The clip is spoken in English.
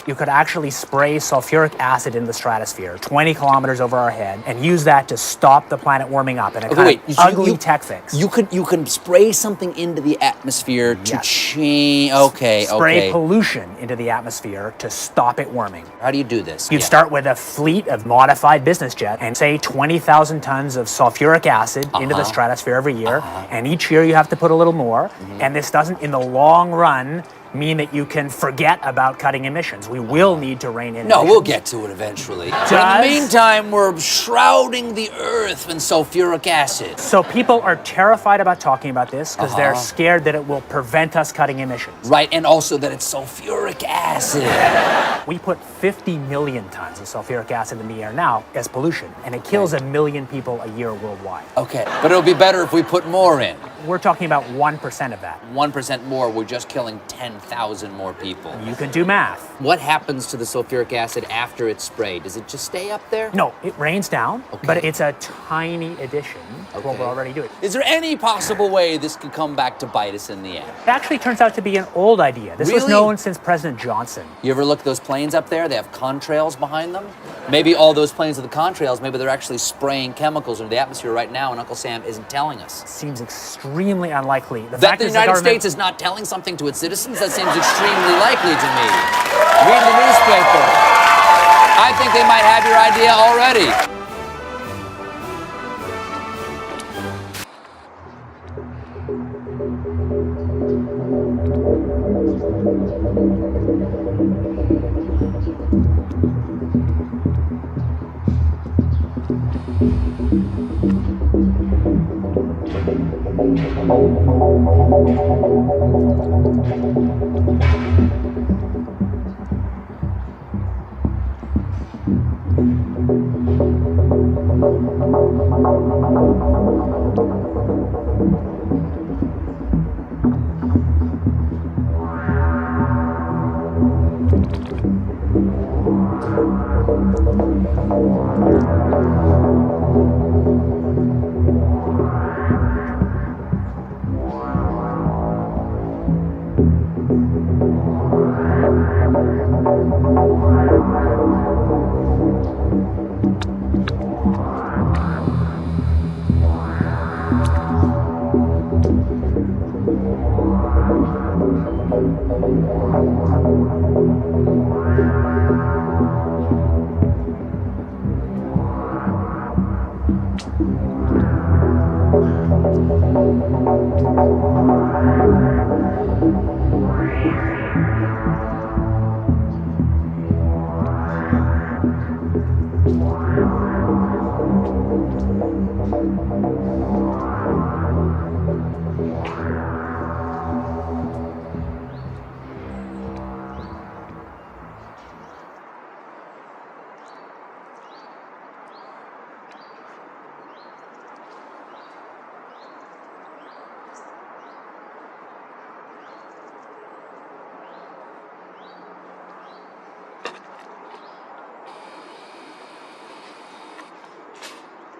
You could actually spray sulfuric acid in the stratosphere 20 kilometers over our head and use that to stop the planet warming up in a kind of ugly tech fix. You can spray something into the atmosphere to change. Spray pollution into the atmosphere to stop it warming. How do you do this? You'd start with a fleet of modified business jets and say 20,000 tons of sulfuric acid into the stratosphere every year. And each year you have to put a little more. And this doesn't, in the long run, mean that you can forget about cutting emissions. We will need to rein in emissions. No, we'll get to it eventually. But in the meantime, we're shrouding the Earth in sulfuric acid. So people are terrified about talking about this because they're scared that it will prevent us cutting emissions. Right, and also that it's sulfuric acid. We put 50 million tons of sulfuric acid in the air now as pollution, and it kills 1 million people a year worldwide. Okay, but it'll be better if we put more in. We're talking about 1% of that. 1% more, we're just killing 10,000 more people. You can do math. What happens to the sulfuric acid after it's sprayed? Does it just stay up there? No, it rains down, but it's a tiny addition to what we're already doing. Is there any possible way this could come back to bite us in the end? It actually turns out to be an old idea. This was known since President Johnson. You ever look at those planes up there? They have contrails behind them. Maybe all those planes are the contrails. Maybe they're actually spraying chemicals into the atmosphere right now, and Uncle Sam isn't telling us. Seems extremely unlikely. That the United States is not telling something to its citizens? That seems extremely likely to me. Read the newspaper. I think they might have your idea already.